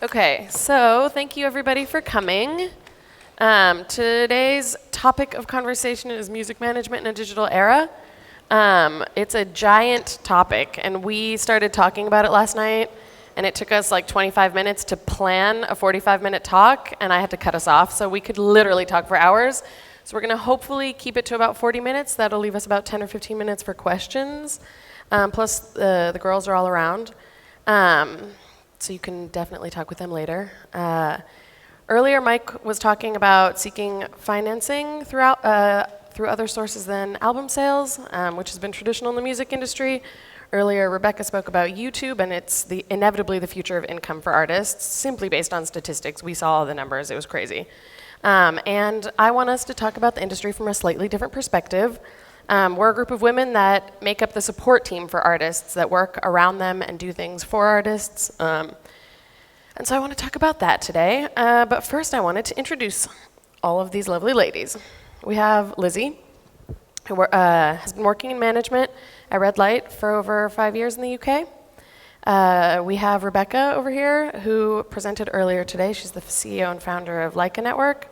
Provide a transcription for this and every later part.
Okay, so thank you everybody for coming. Today's topic of conversation is music management in a digital era. It's a giant topic, and we started talking about it last night, and it took us like 25 minutes to plan a 45-minute talk, and I had to cut us off, so we could literally talk for hours. So we're going to hopefully keep it to about 40 minutes. That'll leave us about 10 or 15 minutes for questions. Plus, the girls are all around. So you can definitely talk with them later. Earlier, Mike was talking about seeking financing through other sources than album sales, which has been traditional in the music industry. Earlier, Rebecca spoke about YouTube, and it's inevitably the future of income for artists, simply based on statistics. We saw all the numbers. It was crazy. And I want us to talk about the industry from a slightly different perspective. We're a group of women that make up the support team for artists, that work around them and do things for artists. And so I want to talk about that today. But first I wanted to introduce all of these lovely ladies. We have Lizzy, who has been working in management at Red Light for over 5 years in the UK. We have Rebecca over here, who presented earlier today. She's the CEO and founder of Leica Network.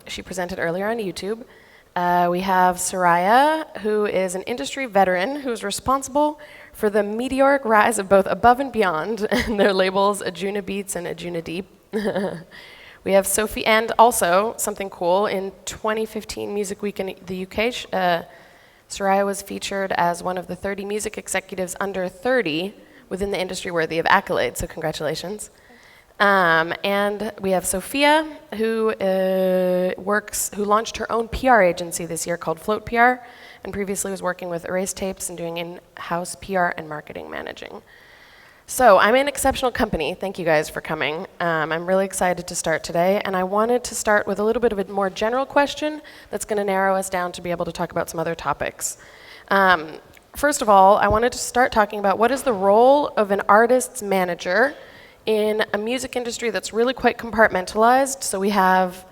She presented earlier on YouTube. We have Soraya, who is an industry veteran who is responsible for the meteoric rise of both Above and Beyond and their labels Ajuna Beats and Ajuna Deep. We have Sofia, and also something cool, in 2015 Music Week in the UK, Soraya was featured as one of the 30 music executives under 30 within the industry worthy of accolades, so congratulations. And we have Sofia, who launched her own PR agency this year called Float PR, and previously was working with Erase Tapes and doing in-house PR and marketing managing. So I'm in exceptional company. Thank you guys for coming. I'm really excited to start today, and I wanted to start with a little bit of a more general question that's going to narrow us down to be able to talk about some other topics. First of all, I wanted to start talking about what is the role of an artist's manager in a music industry that's really quite compartmentalized. So we have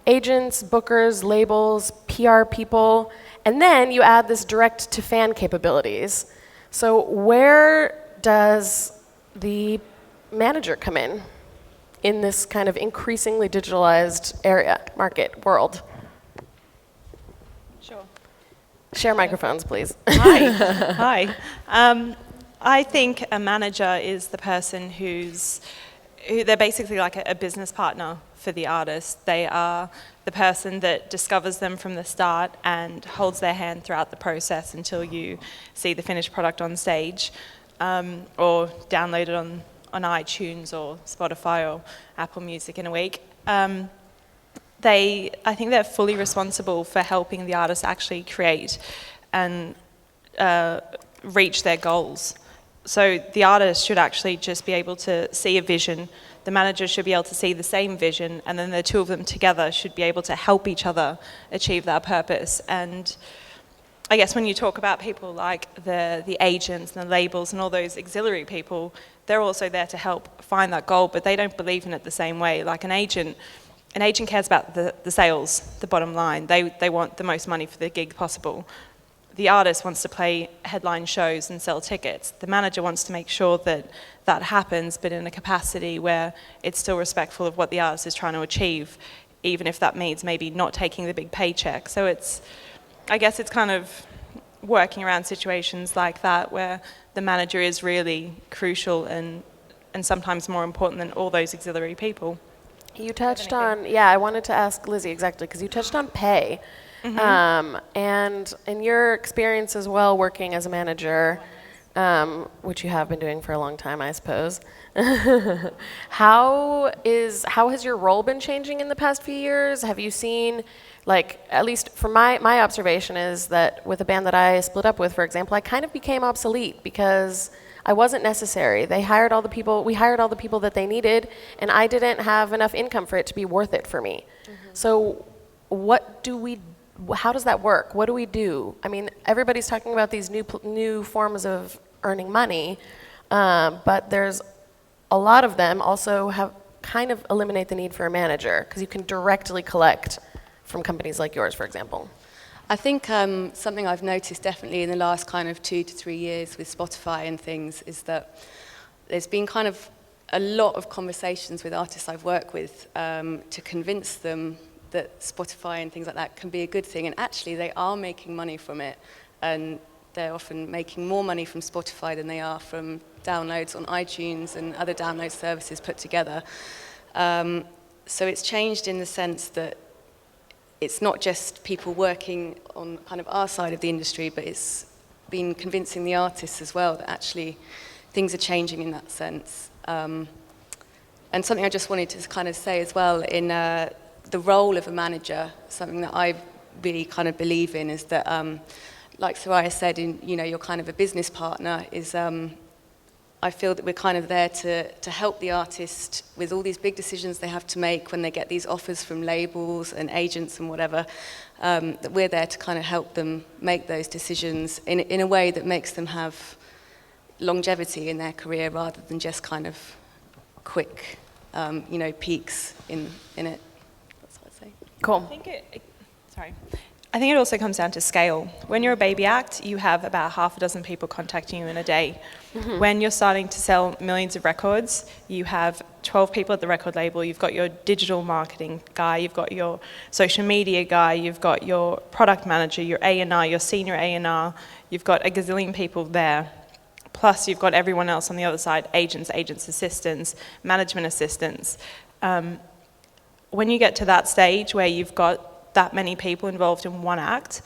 agents, bookers, labels, PR people, and then you add this direct-to-fan capabilities. So where does the manager come in this kind of increasingly digitalized area, market, world? Sure. Share microphones, please. Hi. I think a manager is the person who they're basically like a business partner for the artist. They are the person that discovers them from the start and holds their hand throughout the process until you see the finished product on stage, or download it on iTunes or Spotify or Apple Music in a week. I think they're fully responsible for helping the artist actually create and reach their goals. So the artist should actually just be able to see a vision. The manager should be able to see the same vision, and then the two of them together should be able to help each other achieve that purpose. And I guess when you talk about people like the agents and the labels and all those auxiliary people, they're also there to help find that goal, but they don't believe in it the same way. Like an agent cares about the sales, the bottom line. They want the most money for the gig possible. The artist wants to play headline shows and sell tickets. The manager wants to make sure that that happens, but in a capacity where it's still respectful of what the artist is trying to achieve, even if that means maybe not taking the big paycheck. So I guess it's kind of working around situations like that where the manager is really crucial and sometimes more important than all those auxiliary people. You touched on, I wanted to ask Lizzy exactly, because you touched on pay. Mm-hmm. And in your experience as well, working as a manager, which you have been doing for a long time, I suppose, how has your role been changing in the past few years? Have you seen, like, at least from my observation is that with a band that I split up with, for example, I kind of became obsolete because I wasn't necessary. We hired all the people that they needed, and I didn't have enough income for it to be worth it for me. Mm-hmm. So how does that work? What do we do? I mean, everybody's talking about these new forms of earning money, but there's a lot of them also have kind of eliminate the need for a manager because you can directly collect from companies like yours, for example. I think something I've noticed definitely in the last kind of 2 to 3 years with Spotify and things is that there's been kind of a lot of conversations with artists I've worked with to convince them that Spotify and things like that can be a good thing. And actually, they are making money from it. And they're often making more money from Spotify than they are from downloads on iTunes and other download services put together. So it's changed in the sense that it's not just people working on kind of our side of the industry, but it's been convincing the artists as well that actually things are changing in that sense. And something I just wanted to kind of say as well, in the role of a manager, something that I really kind of believe in is that, like Soraya said, you're kind of a business partner, is I feel that we're kind of there to help the artist with all these big decisions they have to make when they get these offers from labels and agents and whatever, that we're there to kind of help them make those decisions in a way that makes them have longevity in their career rather than just kind of quick, peaks in it. That's what I'd say. Cool. I think it also comes down to scale. When you're a baby act, you have about half a dozen people contacting you in a day. Mm-hmm. When you're starting to sell millions of records, you have 12 people at the record label, you've got your digital marketing guy, you've got your social media guy, you've got your product manager, your A&R, your senior A&R, you've got a gazillion people there. Plus you've got everyone else on the other side, agents assistants, management assistants. When you get to that stage where you've got that many people involved in one act,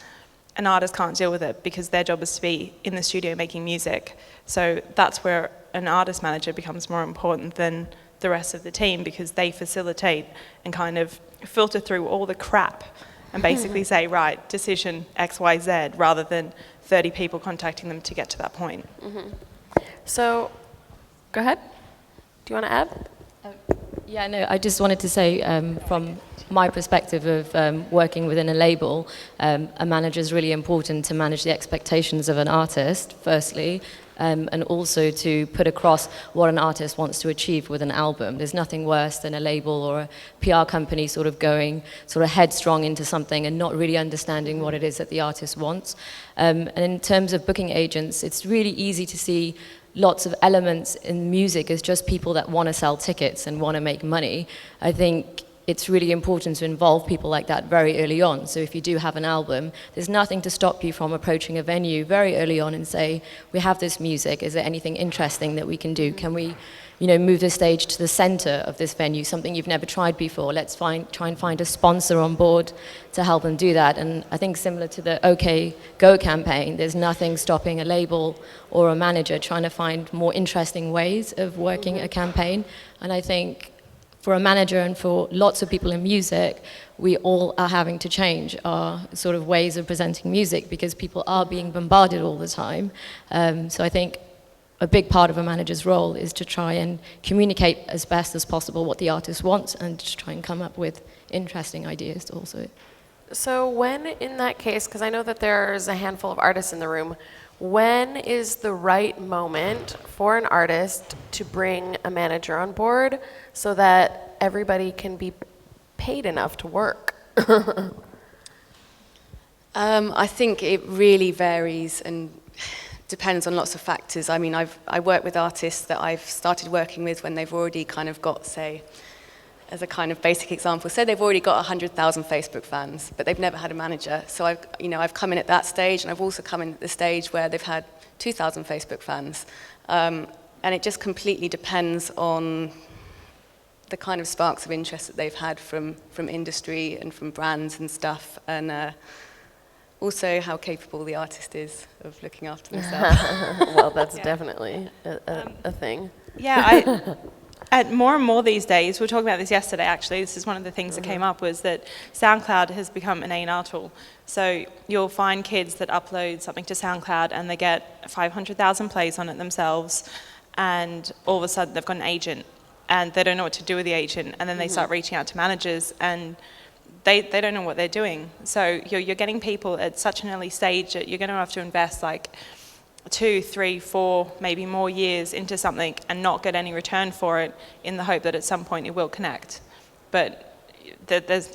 an artist can't deal with it because their job is to be in the studio making music. So that's where an artist manager becomes more important than the rest of the team, because they facilitate and kind of filter through all the crap and basically say, right, decision X, Y, Z, rather than 30 people contacting them to get to that point. Mm-hmm. So, go ahead. Do you want to add? Yeah, no, I just wanted to say from my perspective of working within a label, a manager is really important to manage the expectations of an artist, firstly, and also to put across what an artist wants to achieve with an album. There's nothing worse than a label or a PR company sort of going sort of headstrong into something and not really understanding what it is that the artist wants. And in terms of booking agents, it's really easy to see lots of elements in music as just people that want to sell tickets and want to make money. I think it's really important to involve people like that very early on. So if you do have an album, there's nothing to stop you from approaching a venue very early on and say, we have this music, is there anything interesting that we can do? Can we, move the stage to the center of this venue, something you've never tried before? Let's try and find a sponsor on board to help them do that. And I think similar to the OK Go campaign, there's nothing stopping a label or a manager trying to find more interesting ways of working a campaign. And I think for a manager and for lots of people in music, we all are having to change our sort of ways of presenting music because people are being bombarded all the time. So I think a big part of a manager's role is to try and communicate as best as possible what the artist wants and to try and come up with interesting ideas also. So when, in that case, because I know that there's a handful of artists in the room, when is the right moment for an artist to bring a manager on board so that everybody can be paid enough to work? I think it really varies and depends on lots of factors. I mean, I work with artists that I've started working with when they've already kind of got, say, as a kind of basic example, say they've already got 100,000 Facebook fans, but they've never had a manager. So I've come in at that stage, and I've also come in at the stage where they've had 2,000 Facebook fans. And it just completely depends on the kind of sparks of interest that they've had from industry and from brands and stuff, and also how capable the artist is of looking after themselves. Well, that's definitely a thing. Yeah, at more and more these days, we were talking about this yesterday actually, this is one of the things that came up, was that SoundCloud has become an A&R tool. So you'll find kids that upload something to SoundCloud and they get 500,000 plays on it themselves, and all of a sudden they've got an agent and they don't know what to do with the agent, and then they start reaching out to managers and they don't know what they're doing. So you're getting people at such an early stage that you're going to have to invest like 2, 3, 4, maybe more years into something and not get any return for it in the hope that at some point it will connect. But there's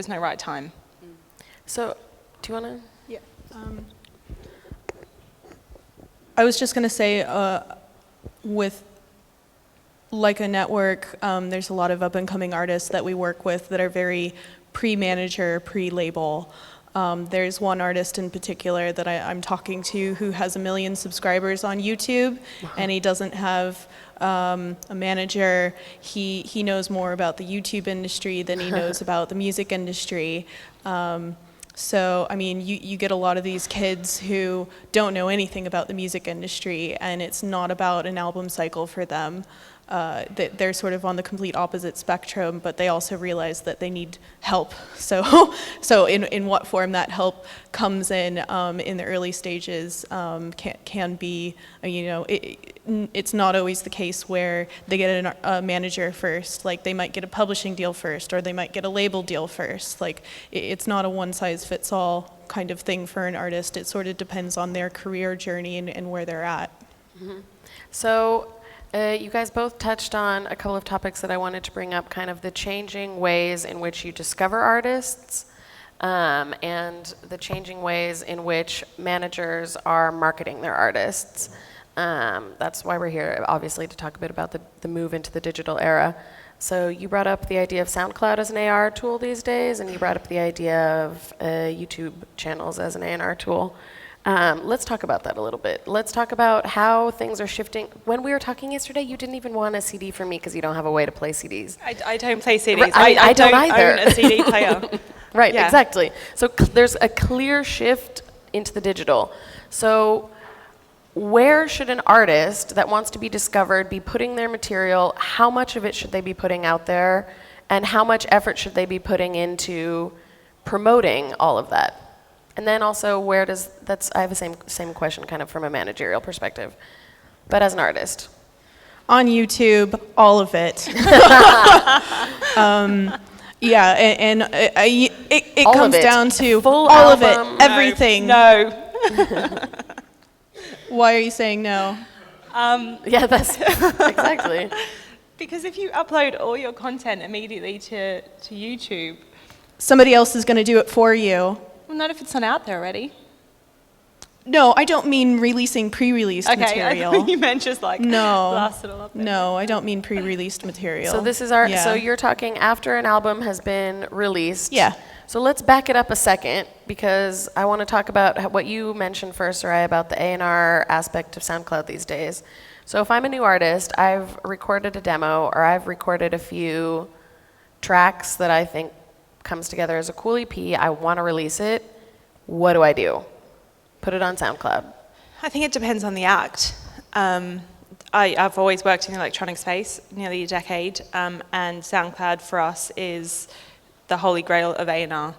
no right time. So, do you want to? Yeah. I was just going to say, with like a network, there's a lot of up-and-coming artists that we work with that are very pre-manager, pre-label. There's one artist in particular that I'm talking to who has 1 million subscribers on YouTube, and he doesn't have a manager. He knows more about the YouTube industry than he knows about the music industry. So, I mean, you get a lot of these kids who don't know anything about the music industry, and it's not about an album cycle for them. They're sort of on the complete opposite spectrum, but they also realize that they need help. So in what form that help comes in the early stages can be, it's not always the case where they get a manager first. Like, they might get a publishing deal first, or they might get a label deal first. Like, it's not a one-size-fits-all kind of thing for an artist. It sort of depends on their career journey and where they're at. Mm-hmm. So, you guys both touched on a couple of topics that I wanted to bring up, kind of the changing ways in which you discover artists, and the changing ways in which managers are marketing their artists. That's why we're here, obviously, to talk a bit about the move into the digital era. So you brought up the idea of SoundCloud as an AR tool these days, and you brought up the idea of YouTube channels as an A&R tool. Let's talk about that a little bit. Let's talk about how things are shifting. When we were talking yesterday, you didn't even want a CD from me because you don't have a way to play CDs. I don't play CDs. I don't don't either. own a CD player. Right, Yeah. exactly. So there's a clear shift into the digital. So where should an artist that wants to be discovered be putting their material? How much of it should they be putting out there? And how much effort should they be putting into promoting all of that? And then also, I have the same question kind of from a managerial perspective, but as an artist. On YouTube, all of it. Yeah, and it All comes of it. down to Full all of album. it, everything. No. Why are you saying no? Yeah, that's exactly. Because if you upload all your content immediately to YouTube, Somebody else is going to do it for you. well, not if it's not out there already. No, I don't mean releasing pre-released Okay, I material. thought you meant just like No. blast it all up there. No, I don't mean pre-released material. So this is our. Yeah. So you're talking after an album has been released. Yeah. So let's back it up a second because I want to talk about what you mentioned first, Soraya, about the A&R aspect of SoundCloud these days. So if I'm a new artist, I've recorded a demo or I've recorded a few tracks that I think comes together as a cool EP. I want to release it. What do I do? Put it on SoundCloud. I think it depends on the act. I've always worked in the electronic space, nearly a decade, and SoundCloud for us is the holy grail of A&R.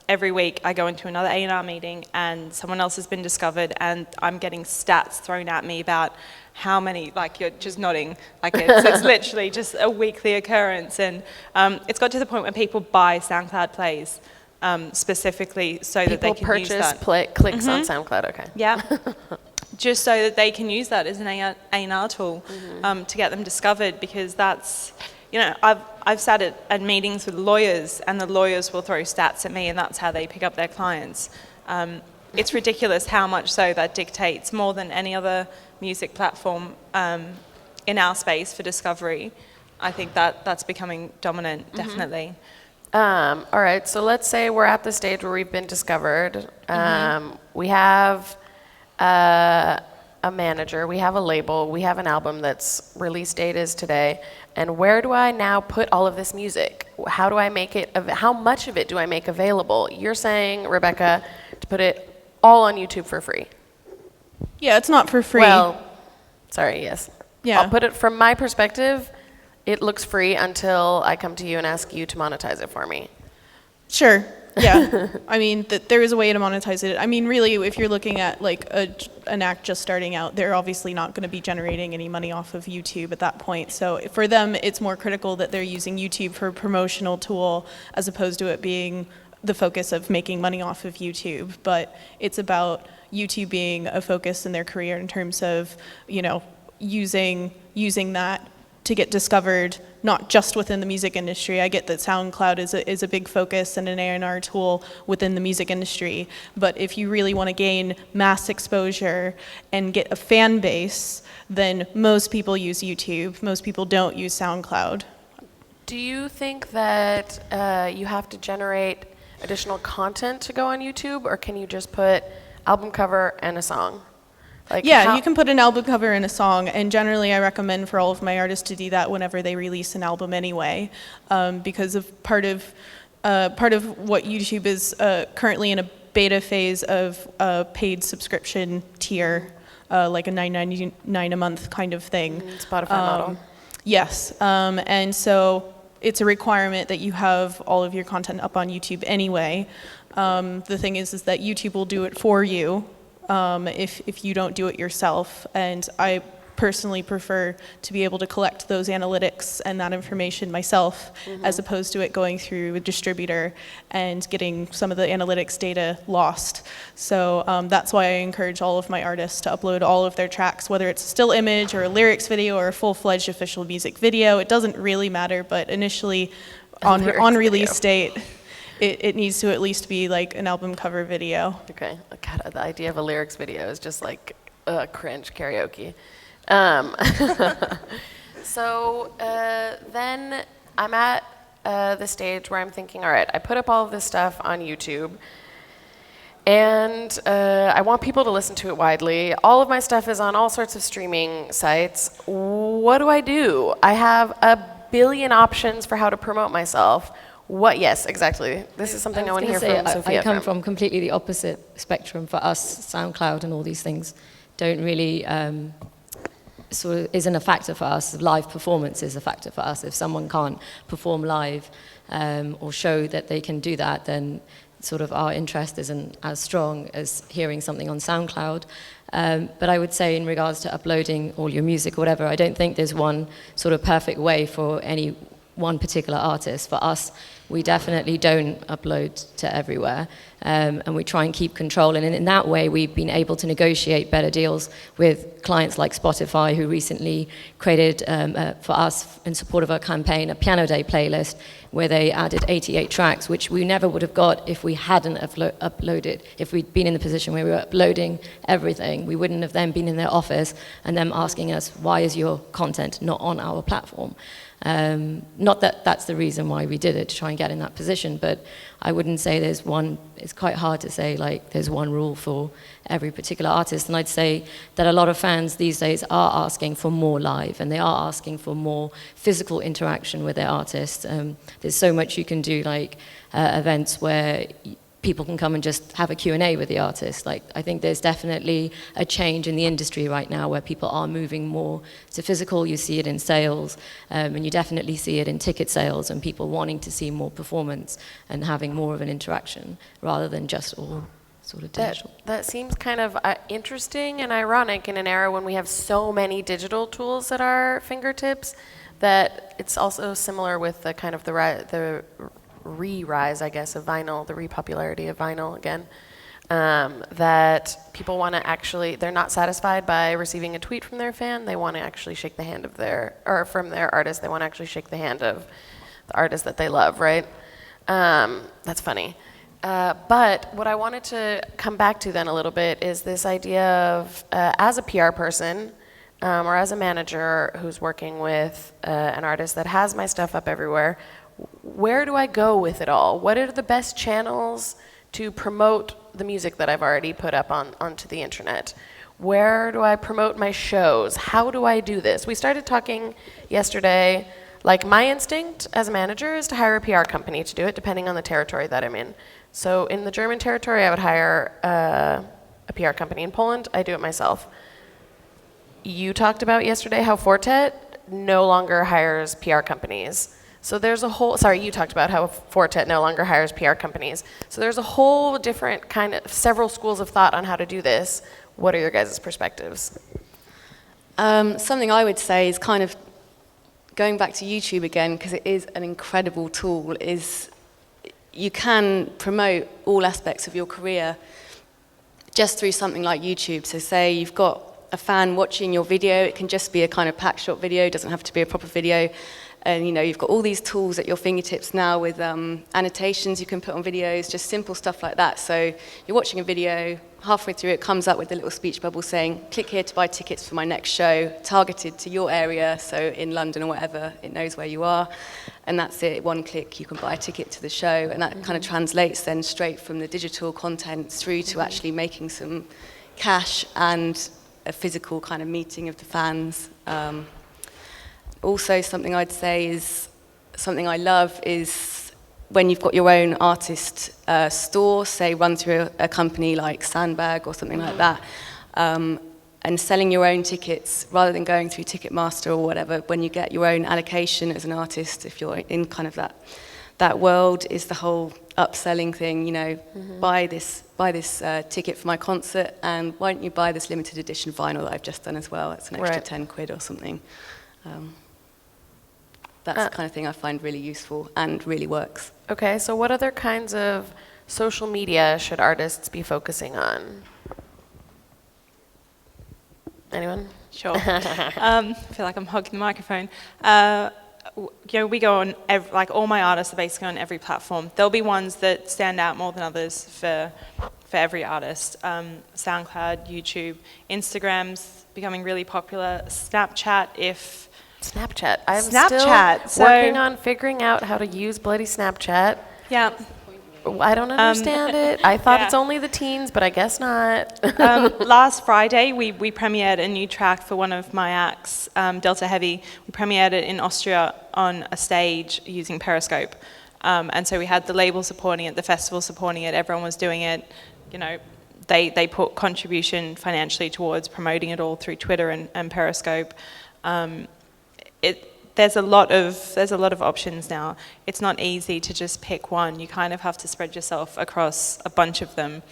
Every week I go into another A&R meeting and someone else has been discovered and I'm getting stats thrown at me about how many, like you're just nodding, like it's literally just a weekly occurrence. And it's got to the point where people buy SoundCloud plays specifically so that they can use that. People purchase clicks on SoundCloud, okay. Yeah, just so that they can use that as an A&R tool to get them discovered, because that's, I've sat at meetings with lawyers and the lawyers will throw stats at me and that's how they pick up their clients. It's ridiculous how much so that dictates more than any other music platform in our space for discovery. I think that's becoming dominant, definitely. All right, so let's say we're at the stage where we've been discovered. We have a manager, we have a label, we have an album that's release date is today. And where do I now put all of this music? How do I make it, how much of it do I make available? You're saying, Rebecca, to put it all on YouTube for free. Yeah, it's not for free. Well, sorry, yes. Yeah. I'll put it from my perspective, it looks free until I come to you and ask you to monetize it for me. Sure. Yeah. I mean, there is a way to monetize it. I mean, really, if you're looking at like an act just starting out, they're obviously not going to be generating any money off of YouTube at that point. So for them, it's more critical that they're using YouTube for a promotional tool as opposed to it being the focus of making money off of YouTube. But it's about YouTube being a focus in their career in terms of, using that to get discovered, not just within the music industry. I get that SoundCloud is a big focus and an A&R tool within the music industry. But if you really want to gain mass exposure and get a fan base, then most people use YouTube. Most people don't use SoundCloud. Do you think that you have to generate additional content to go on YouTube, or can you just put album cover and a song? Like yeah, you can put an album cover and a song, and generally I recommend for all of my artists to do that whenever they release an album anyway, because of part of what YouTube is currently in a beta phase of a paid subscription tier, like a $9.99 a month kind of thing. Spotify model. Yes, and so it's a requirement that you have all of your content up on YouTube anyway. The thing is that YouTube will do it for you if you don't do it yourself. And I personally prefer to be able to collect those analytics and that information myself, as opposed to it going through a distributor and getting some of the analytics data lost. So that's why I encourage all of my artists to upload all of their tracks, whether it's a still image or a lyrics video or a full-fledged official music video. It doesn't really matter, but initially on release date, it needs to at least be like an album cover video. Okay. God, the idea of a lyrics video is just like cringe karaoke. So then I'm at the stage where I'm thinking, all right, I put up all of this stuff on YouTube, and I want people to listen to it widely. All of my stuff is on all sorts of streaming sites. What do? I have a billion options for how to promote myself. What? Yes, exactly. This is something I want to hear from Sofia. I come from completely the opposite spectrum. For us, SoundCloud and all these things don't really sort of isn't a factor for us. Live performance is a factor for us. If someone can't perform live or show that they can do that, then sort of our interest isn't as strong as hearing something on SoundCloud. But I would say in regards to uploading all your music or whatever, I don't think there's one sort of perfect way for any one particular artist. For us, we definitely don't upload to everywhere, and we try and keep control. And in that way, we've been able to negotiate better deals with clients like Spotify, who recently created for us, in support of our campaign, a Piano Day playlist where they added 88 tracks, which we never would have got if we hadn't uploaded. If we'd been in the position where we were uploading everything, we wouldn't have then been in their office and them asking us, why is your content not on our platform? Not that that's the reason why we did it, to try and get in that position, but I wouldn't say there's one. It's quite hard to say like there's one rule for every particular artist. And I'd say that a lot of fans these days are asking for more live, and they are asking for more physical interaction with their artists. There's so much you can do, like events where people can come and just have a Q&A with the artist. Like, I think there's definitely a change in the industry right now where people are moving more to physical. You see it in sales, and you definitely see it in ticket sales and people wanting to see more performance and having more of an interaction rather than just all sort of digital. That seems kind of interesting and ironic in an era when we have so many digital tools at our fingertips, that it's also similar with the kind of the re-rise, I guess, of vinyl, the re-popularity of vinyl again, that people want to actually, they're not satisfied by receiving a tweet from their fan, they want to actually shake the hand of from their artist, they want to actually shake the hand of the artist that they love, right? That's funny. But what I wanted to come back to then a little bit is this idea of, as a PR person, or as a manager who's working with an artist that has my stuff up everywhere, where do I go with it all? What are the best channels to promote the music that I've already put up onto the internet? Where do I promote my shows? How do I do this? We started talking yesterday, like my instinct as a manager is to hire a PR company to do it, depending on the territory that I'm in. So in the German territory, I would hire a PR company. In Poland, I do it myself. You talked about yesterday how Fortet no longer hires PR companies. So there's a whole, you talked about how Fortet no longer hires PR companies. So there's a whole different kind of, several schools of thought on how to do this. What are your guys' perspectives? Something I would say is kind of going back to YouTube again, because it is an incredible tool, is you can promote all aspects of your career just through something like YouTube. So say you've got a fan watching your video. It can just be a kind of pack shot video, it doesn't have to be a proper video. And you've got all these tools at your fingertips now with annotations you can put on videos, just simple stuff like that. So you're watching a video, halfway through it comes up with a little speech bubble saying, click here to buy tickets for my next show, targeted to your area, so in London or whatever, it knows where you are. And that's it, one click, you can buy a ticket to the show. And that kind of translates then straight from the digital content through to actually making some cash and a physical kind of meeting of the fans. Also, something I'd say is, something I love is when you've got your own artist store, say run through a company like Sandbag or something like that, and selling your own tickets rather than going through Ticketmaster or whatever, when you get your own allocation as an artist, if you're in kind of that world, is the whole upselling thing, buy this ticket for my concert, and why don't you buy this limited edition vinyl that I've just done as well, it's an extra 10 quid or something. That's the kind of thing I find really useful and really works. Okay, so what other kinds of social media should artists be focusing on? Anyone? Sure. I feel like I'm hogging the microphone. We go on, all my artists are basically on every platform. There'll be ones that stand out more than others for every artist. SoundCloud, YouTube, Instagram's becoming really popular. Snapchat, I'm Snapchat, still working on figuring out how to use bloody Snapchat. Yeah. I don't understand it. I thought it's only the teens, but I guess not. Last Friday, we premiered a new track for one of my acts, Delta Heavy. We premiered it in Austria on a stage using Periscope. And so we had the label supporting it, the festival supporting it, everyone was doing it. They put contribution financially towards promoting it all through Twitter and Periscope. There's a lot of options now. It's not easy to just pick one. You kind of have to spread yourself across a bunch of them,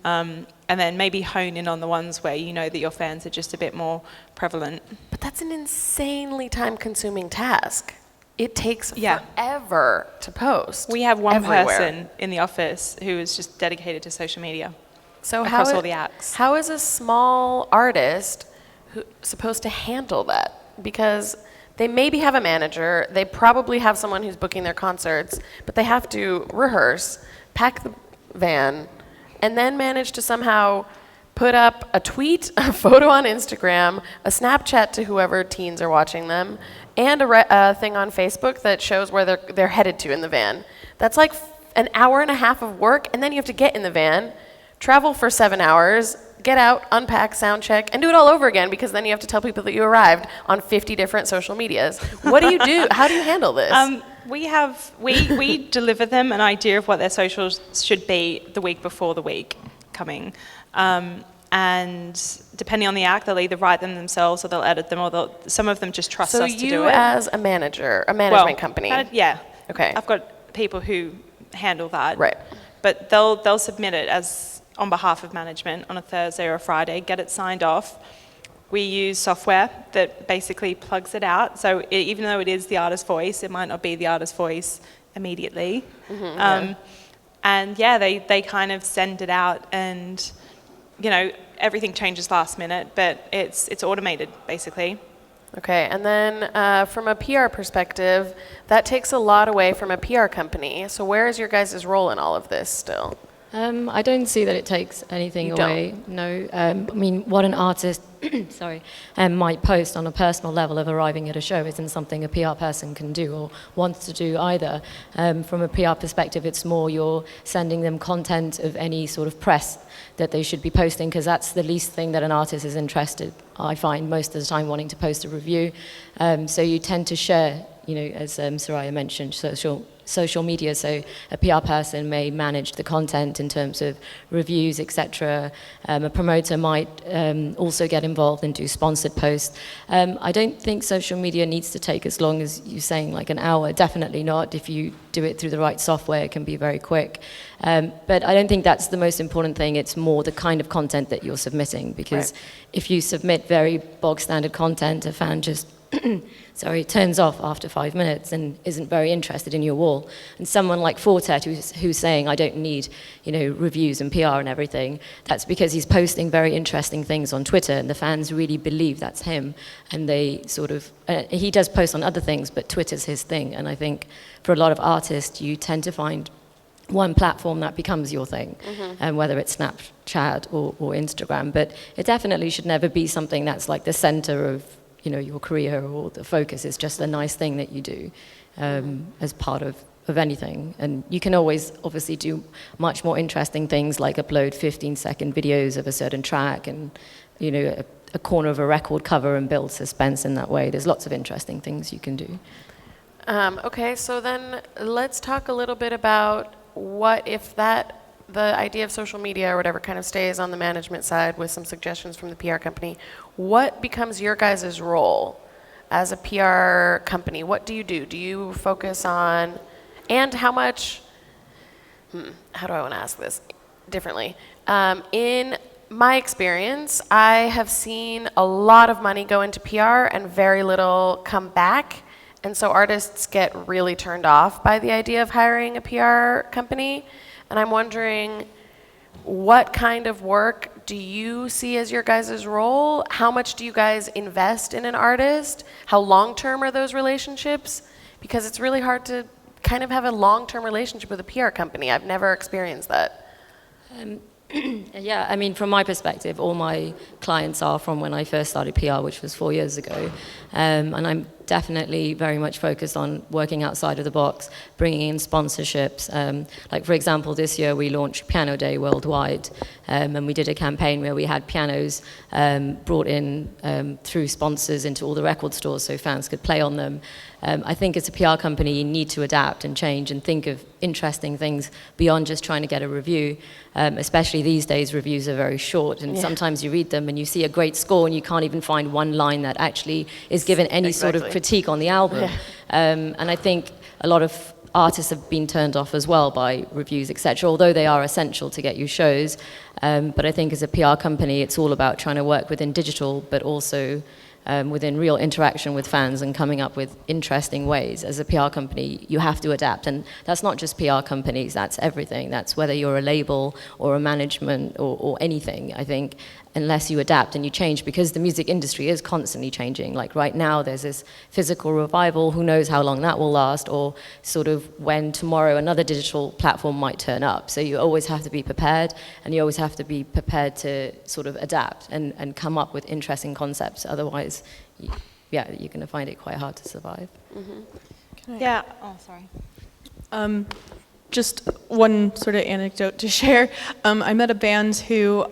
and then maybe hone in on the ones where you know that your fans are just a bit more prevalent. But that's an insanely time-consuming task. It takes forever to post. We have one everywhere. person in the office who is just dedicated to social media. So across all the acts. How is a small artist supposed to handle that? Because they maybe have a manager, they probably have someone who's booking their concerts, but they have to rehearse, pack the van, and then manage to somehow put up a tweet, a photo on Instagram, a Snapchat to whoever teens are watching them, and a thing on Facebook that shows where they're headed to in the van. That's like an hour and a half of work, and then you have to get in the van, travel for 7 hours, get out, unpack, sound check, and do it all over again, because then you have to tell people that you arrived on 50 different social medias. What do you do? How do you handle this? We deliver them an idea of what their socials should be the week before the week coming. And depending on the act, they'll either write them themselves or they'll edit them, or some of them just trust us to do it. So you as a manager, a management company. Yeah. Okay. I've got people who handle that. Right. But they'll submit it on behalf of management on a Thursday or a Friday, get it signed off. We use software that basically plugs it out. So even though it is the artist's voice, it might not be the artist's voice immediately. And they kind of send it out, and everything changes last minute, but it's automated basically. Okay, and then from a PR perspective, that takes a lot away from a PR company. So where is your guys' role in all of this still? I don't see that it takes anything away. No, I mean, what an artist, might post on a personal level of arriving at a show isn't something a PR person can do or wants to do either. From a PR perspective, it's more you're sending them content of any sort of press that they should be posting, because that's the least thing that an artist is interested, I find, most of the time, wanting to post a review. So you tend to share, as Soraya mentioned, social media, so a PR person may manage the content in terms of reviews, etc. A promoter might also get involved and do sponsored posts. I don't think social media needs to take as long as you're saying, like an hour. Definitely not. If you do it through the right software, it can be very quick. But I don't think that's the most important thing. It's more the kind of content that you're submitting, because if you submit very bog standard content, a fan just turns off after 5 minutes and isn't very interested in your wall. And someone like Fortet, who's saying, I don't need, reviews and PR and everything, that's because he's posting very interesting things on Twitter, and the fans really believe that's him. And they sort of, he does post on other things, but Twitter's his thing. And I think for a lot of artists, you tend to find one platform that becomes your thing, and whether it's Snapchat or Instagram. But it definitely should never be something that's like the center of your career or the focus. Is just a nice thing that you do as part of anything. And you can always obviously do much more interesting things, like upload 15-second videos of a certain track and a corner of a record cover and build suspense in that way. There's lots of interesting things you can do. Okay, so then let's talk a little bit about what if the idea of social media or whatever kind of stays on the management side with some suggestions from the PR company. What becomes your guys' role as a PR company? What do you do? Do you focus on, and how much, how do I want to ask this differently? In my experience, I have seen a lot of money go into PR and very little come back. And so artists get really turned off by the idea of hiring a PR company. And I'm wondering, what kind of work do you see as your guys' role? How much do you guys invest in an artist? How long-term are those relationships? Because it's really hard to kind of have a long-term relationship with a PR company. I've never experienced that. Yeah, I mean, from my perspective, all my clients are from when I first started PR, which was 4 years ago. And I'm definitely very much focused on working outside of the box, bringing in sponsorships. Like, for example, this year we launched Piano Day worldwide, and we did a campaign where we had pianos brought in through sponsors into all the record stores so fans could play on them. I think as a PR company, you need to adapt and change and think of interesting things beyond just trying to get a review. Especially these days, reviews are very short, and sometimes you read them and you see a great score and you can't even find one line that actually is given any sort of critique on the album. And I think a lot of artists have been turned off as well by reviews, etc., although they are essential to get you shows. But I think as a PR company, it's all about trying to work within digital, but also within real interaction with fans and coming up with interesting ways. As a PR company, you have to adapt. And that's not just PR companies, that's everything. That's whether you're a label or a management or anything. I think unless you adapt and you change, because the music industry is constantly changing. Like right now, there's this physical revival, who knows how long that will last, or sort of when tomorrow another digital platform might turn up. So you always have to be prepared, and you always have to be prepared to sort of adapt and come up with interesting concepts. Otherwise, you're going to find it quite hard to survive. Yeah, oh, sorry. Just one sort of anecdote to share. I met a band who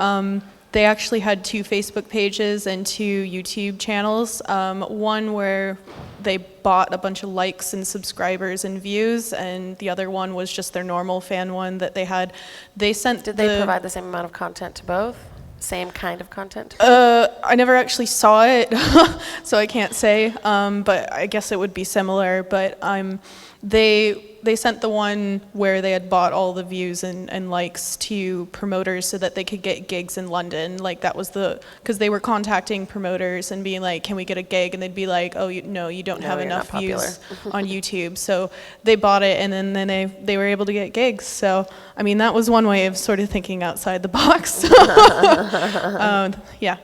they actually had 2 Facebook pages and 2 YouTube channels. One where they bought a bunch of likes and subscribers and views, and the other one was just their normal fan one that they had. They sent. Did they provide the same amount of content to both? Same kind of content? I never actually saw it, so I can't say. But I guess it would be similar. But they sent the one where they had bought all the views and likes to promoters so that they could get gigs in London. Like that was because they were contacting promoters and being like, can we get a gig? And they'd be like, oh, no, you don't have enough views on YouTube. So they bought it, and then they were able to get gigs. So, I mean, that was one way of sort of thinking outside the box. Yeah.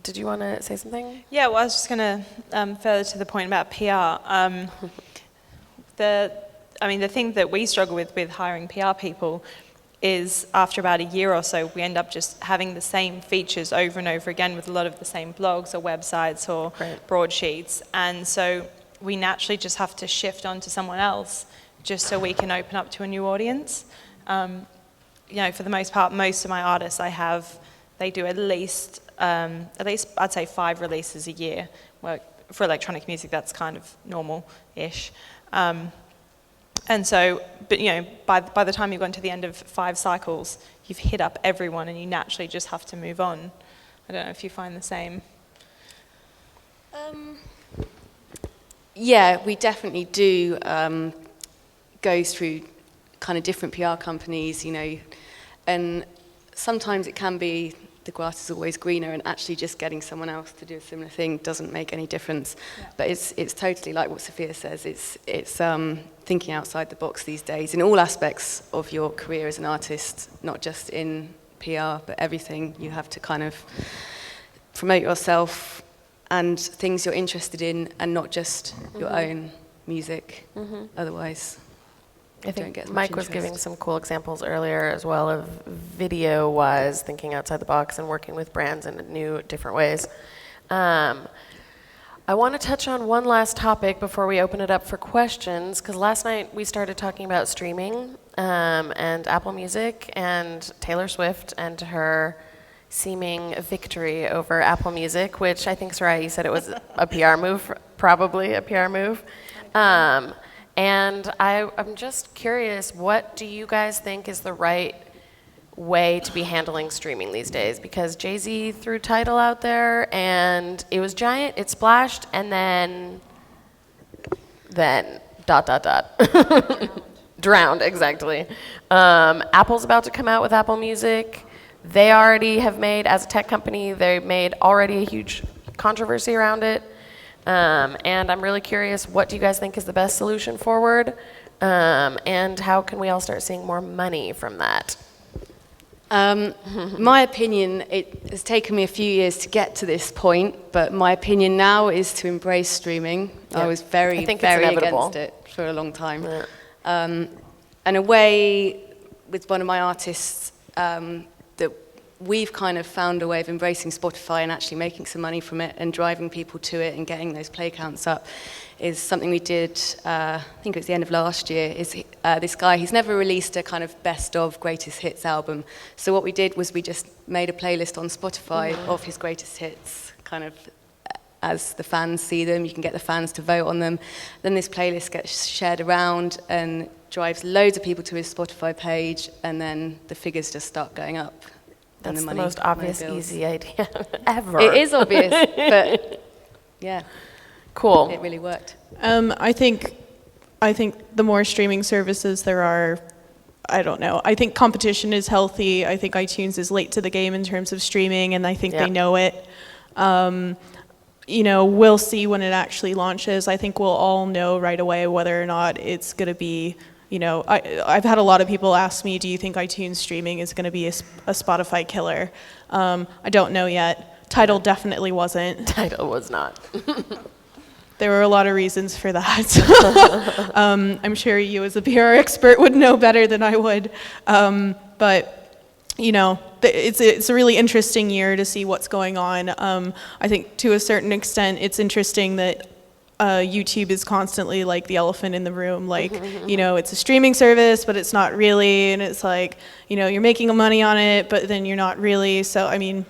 Did you want to say something? Yeah, well, I was just going to further to the point about PR. The thing that we struggle with hiring PR people is after about a year or so, we end up just having the same features over and over again with a lot of the same blogs or websites or broadsheets. And so we naturally just have to shift on to someone else just so we can open up to a new audience. For the most part, most of my artists they do at least I'd say 5 releases a year. Well, for electronic music, that's kind of normal-ish. And so, but by the time you've gone to the end of 5 cycles, you've hit up everyone, and you naturally just have to move on. I don't know if you find the same. Yeah, we definitely do go through kind of different PR companies, and sometimes it can be the grass is always greener, and actually just getting someone else to do a similar thing doesn't make any difference. But it's totally like what Sofia says. It's thinking outside the box these days in all aspects of your career as an artist, not just in PR, but everything. You have to kind of promote yourself and things you're interested in, and not just your own music. Otherwise, I don't get think as much Mike was interest. giving some cool examples earlier as well of video-wise, thinking outside the box and working with brands in new, different ways. I want to touch on one last topic before we open it up for questions, because last night we started talking about streaming and Apple Music and Taylor Swift and her seeming victory over Apple Music, which I think, Soraya, you said it was a PR move, probably a PR move. And I'm just curious, what do you guys think is the right way to be handling streaming these days? Because Jay-Z threw Tidal out there, and it was giant, it splashed, and then drowned, exactly. Apple's about to come out with Apple Music. They already have made, as a tech company, they made already a huge controversy around it. And I'm really curious, what do you guys think is the best solution forward? And how can we all start seeing more money from that? My opinion, it has taken me a few years to get to this point, but my opinion now is to embrace streaming. Yeah. I was very, I think it's very inevitable. against it for a long time. Yeah. And a way with one of my artists that we've kind of found a way of embracing Spotify and actually making some money from it and driving people to it and getting those play counts up is something we did, I think it was the end of last year, is this guy, he's never released a kind of best of greatest hits album. So what we did was we just made a playlist on Spotify of his greatest hits, kind of as the fans see them. You can get the fans to vote on them. Then this playlist gets shared around and drives loads of people to his Spotify page, and then the figures just start going up. That's and the money most obvious, builds. easy idea ever. It is obvious, but yeah, Cool. it really worked. I think the more streaming services there are, I don't know. I think competition is healthy. I think iTunes is late to the game in terms of streaming, and I think they know it. We'll see when it actually launches. I think we'll all know right away whether or not it's going to be, I've had a lot of people ask me, do you think iTunes streaming is going to be a Spotify killer? I don't know yet. Tidal definitely wasn't. Tidal was not. There were a lot of reasons for that. I'm sure you as a PR expert would know better than I would. But it's a really interesting year to see what's going on. I think to a certain extent, it's interesting that YouTube is constantly like the elephant in the room. Like, it's a streaming service, but it's not really. And it's like, you're making money on it, but then you're not really. So, I mean,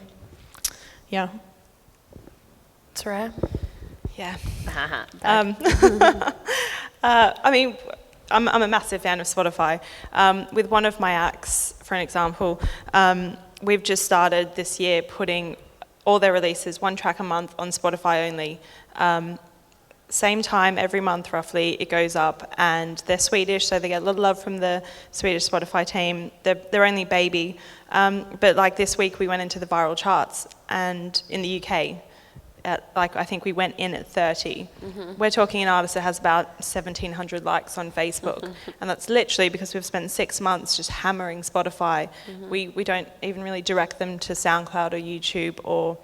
yeah. Soraya? Yeah. I'm a massive fan of Spotify. With one of my acts, for an example, we've just started this year putting all their releases, one track a month, on Spotify only. Same time every month, roughly, it goes up, and they're Swedish, so they get a little love from the Swedish Spotify team. They're only baby, but like this week we went into the viral charts, and in the UK, I think we went in at 30. We're talking an artist that has about 1,700 likes on Facebook, and that's literally because we've spent 6 months just hammering Spotify. We don't even really direct them to SoundCloud or YouTube, or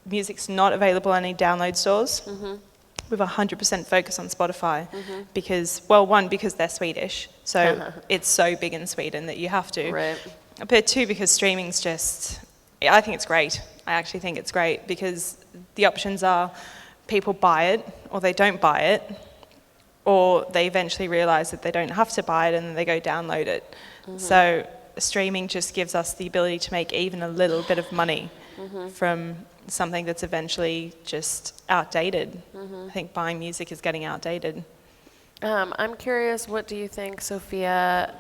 music's not available in any download stores. We've 100% focus on Spotify because, because they're Swedish, so it's so big in Sweden that you have to. Right. But two, because streaming's just, I think it's great. I actually think it's great because the options are people buy it or they don't buy it, or they eventually realize that they don't have to buy it and then they go download it. So streaming just gives us the ability to make even a little bit of money from something that's eventually just outdated. I think buying music is getting outdated. I'm curious, what do you think, Sofia,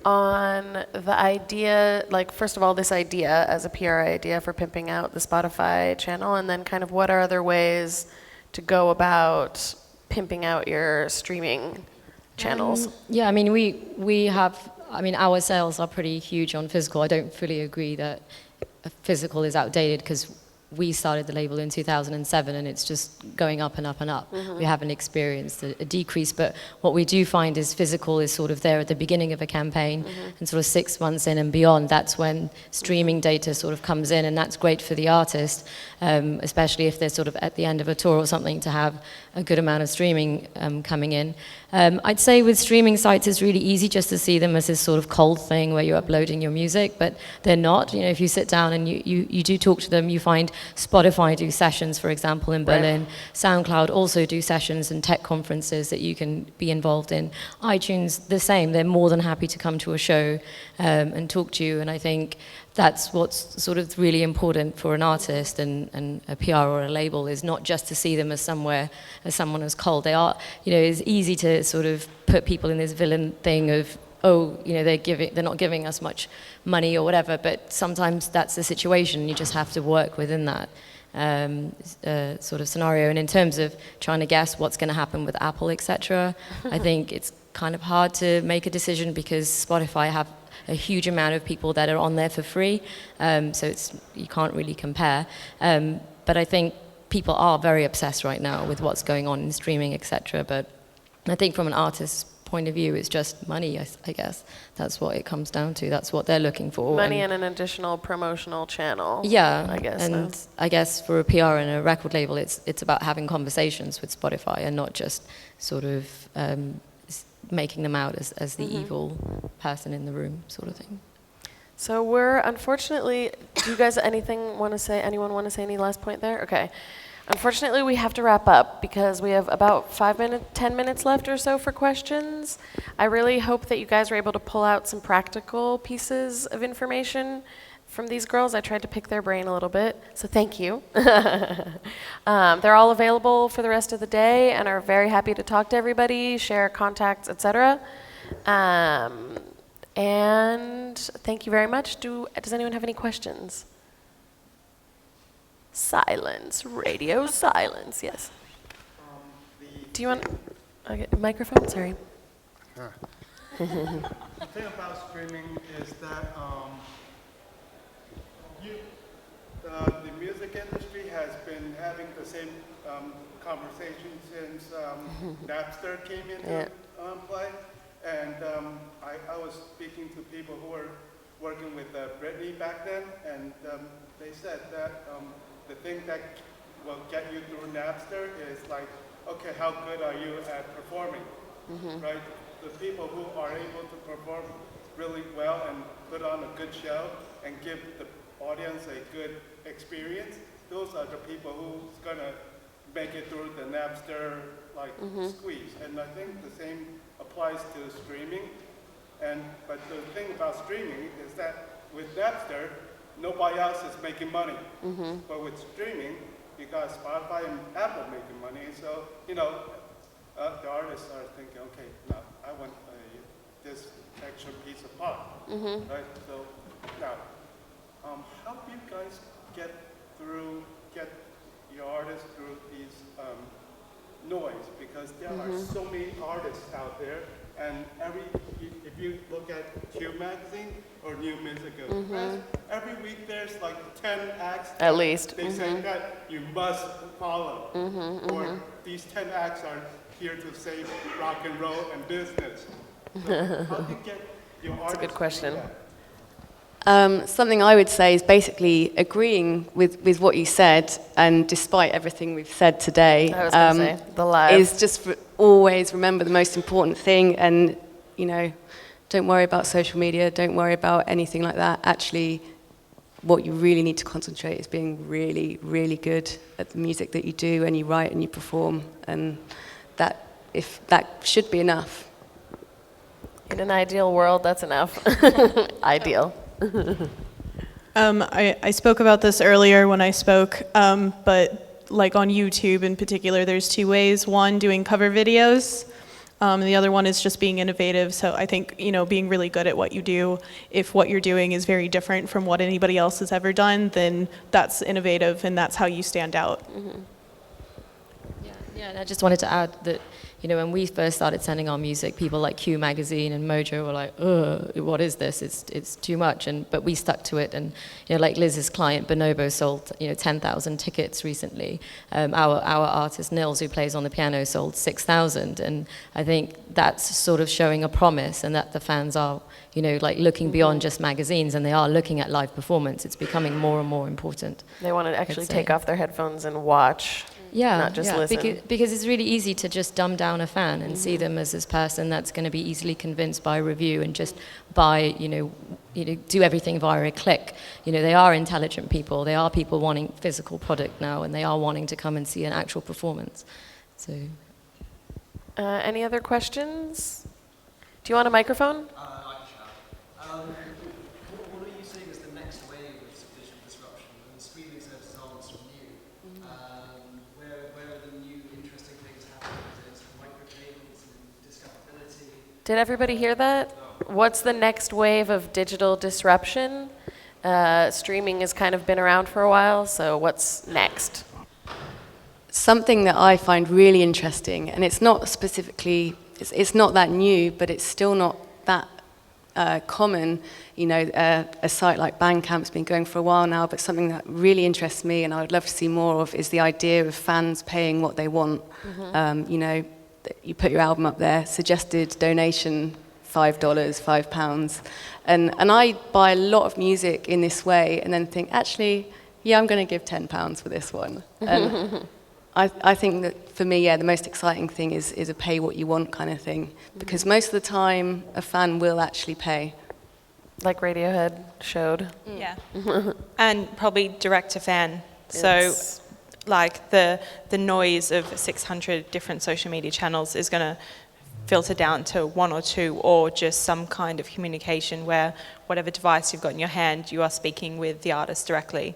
on the idea, like, first of all, this idea as a PR idea for pimping out the Spotify channel, and then kind of what are other ways to go about pimping out your streaming channels? Yeah, I mean, we have, our sales are pretty huge on physical. I don't fully agree that physical is outdated because we started the label in 2007 and it's just going up and up and up. We haven't experienced a decrease, but what we do find is physical is sort of there at the beginning of a campaign and sort of 6 months in and beyond, that's when streaming data sort of comes in, and that's great for the artist, especially if they're sort of at the end of a tour or something, to have a good amount of streaming coming in. I'd say with streaming sites, it's really easy just to see them as this sort of cold thing where you're uploading your music, but they're not. You know, if you sit down and you do talk to them, you find Spotify do sessions, for example, in Berlin. SoundCloud also do sessions and tech conferences that you can be involved in. iTunes, the same. They're more than happy to come to a show and talk to you, and I think that's what's sort of really important for an artist and a PR or a label, is not just to see them as someone as cold. They are, you know, it's easy to sort of put people in this villain thing of, oh, you know, they're not giving us much money or whatever, but sometimes that's the situation. You just have to work within that sort of scenario. And in terms of trying to guess what's going to happen with Apple, etc., I think it's kind of hard to make a decision because Spotify have a huge amount of people that are on there for free, so you can't really compare. But I think people are very obsessed right now with what's going on in streaming, etc. But I think from an artist's point of view, it's just money, I guess. That's what it comes down to. That's what they're looking for. Money and an additional promotional channel. Yeah, I guess. And I guess for a PR and a record label, it's about having conversations with Spotify and not just sort of making them out as the evil person in the room, sort of thing. So we're unfortunately, do you guys anyone want to say any last point there? Okay. Unfortunately, we have to wrap up because we have about 10 minutes left or so for questions. I really hope that you guys were able to pull out some practical pieces of information from these girls. I tried to pick their brain a little bit, so thank you. They're all available for the rest of the day and are very happy to talk to everybody, share contacts, etc. And thank you very much. Does anyone have any questions? Silence, radio silence, yes. Do you want a microphone? Sorry. The thing about streaming is that the music industry has been having the same conversation since Napster came into play. And I was speaking to people who were working with Britney back then, and they said that the thing that will get you through Napster is like, okay, how good are you at performing, right? The people who are able to perform really well and put on a good show and give the audience a good experience, those are the people who's gonna make it through the Napster squeeze. And I think the same applies to streaming. But the thing about streaming is that with Napster, nobody else is making money. But with streaming, you got Spotify and Apple making money. So, you know, the artists are thinking, okay, now I want this extra piece of pop, right? So now, how do you guys get your artists through these noise? Because there are so many artists out there, and if you look at Q Magazine or New Musical Press, every week there's like 10 acts. At least. They say that you must follow, or these 10 acts are here to save rock and roll and business. So how do you get your artists? That's a good question. Something I would say is basically agreeing with what you said, and despite everything we've said today, I was going to say, the live. is just always remember the most important thing, and, you know, don't worry about social media, don't worry about anything like that. Actually, what you really need to concentrate is being really, really good at the music that you do and you write and you perform, and that should be enough. In an ideal world, that's enough. Ideal. I spoke about this earlier when I spoke, but like on YouTube in particular, there's two ways. One, doing cover videos, and the other one is just being innovative. So I think, you know, being really good at what you do, if what you're doing is very different from what anybody else has ever done, then that's innovative and that's how you stand out. Yeah, and I just wanted to add that, when we first started sending our music, people like Q Magazine and Mojo were like, "Ugh, what is this? It's too much." But we stuck to it, and like Liz's client Bonobo sold 10,000 tickets recently. Our artist Nils, who plays on the piano, sold 6,000, and I think that's sort of showing a promise, and that the fans are looking beyond just magazines, and they are looking at live performance. It's becoming more and more important. They want to actually take off their headphones and watch. Yeah, not just listen. Because it's really easy to just dumb down a fan and see them as this person that's going to be easily convinced by a review and just buy, do everything via a click. They are intelligent people. They are people wanting physical product now, and they are wanting to come and see an actual performance. So, any other questions? Do you want a microphone? What are you seeing as the next wave of digital disruption? And streaming services aren't sort of new. Where are the new interesting things happening? Is it micropayments and discoverability? Did everybody hear that? What's the next wave of digital disruption? Streaming has kind of been around for a while, so what's next? Something that I find really interesting, and it's not specifically, it's not that new, but it's still not that common. A site like Bandcamp's been going for a while now, but something that really interests me and I would love to see more of is the idea of fans paying what they want. You put your album up there, suggested donation, $5, £5. And I buy a lot of music in this way and then think, actually, yeah, I'm going to give £10 for this one. And I think that for me, the most exciting thing is a pay what you want kind of thing. Because most of the time, a fan will actually pay. Like Radiohead showed. Yeah. And probably direct to fan. So like the noise of 600 different social media channels is going to filter down to one or two, or just some kind of communication where whatever device you've got in your hand, you are speaking with the artist directly.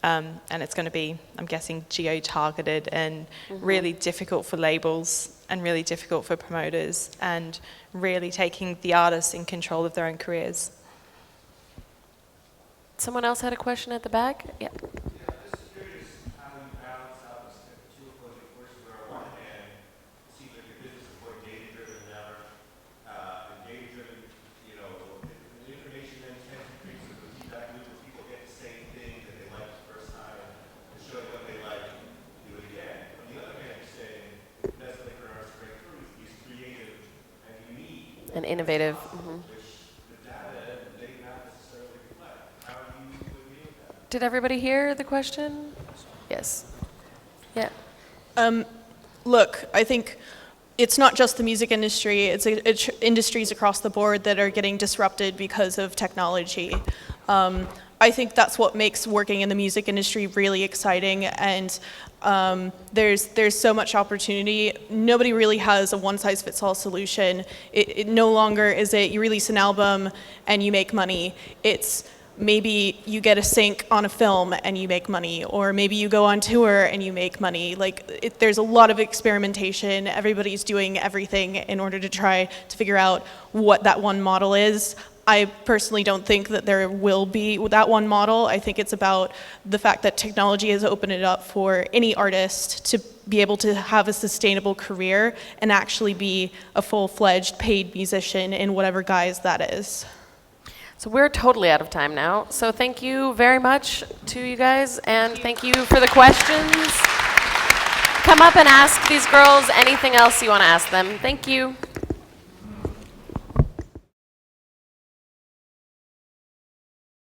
And it's going to be, I'm guessing, geo-targeted and really difficult for labels and really difficult for promoters, and really taking the artists in control of their own careers. Someone else had a question at the back? Yeah. And innovative. Did everybody hear the question? Yes. Yeah. Look, I think it's not just the music industry, it's industries across the board that are getting disrupted because of technology. I think that's what makes working in the music industry really exciting, and there's so much opportunity. Nobody really has a one-size-fits-all solution. It no longer is it you release an album and you make money. It's maybe you get a sync on a film and you make money, or maybe you go on tour and you make money. There's a lot of experimentation. Everybody's doing everything in order to try to figure out what that one model is. I personally don't think that there will be that one model. I think it's about the fact that technology has opened it up for any artist to be able to have a sustainable career and actually be a full-fledged paid musician in whatever guise that is. So we're totally out of time now. So thank you very much to you guys, and thank you for the questions. Come up and ask these girls anything else you want to ask them. Thank you.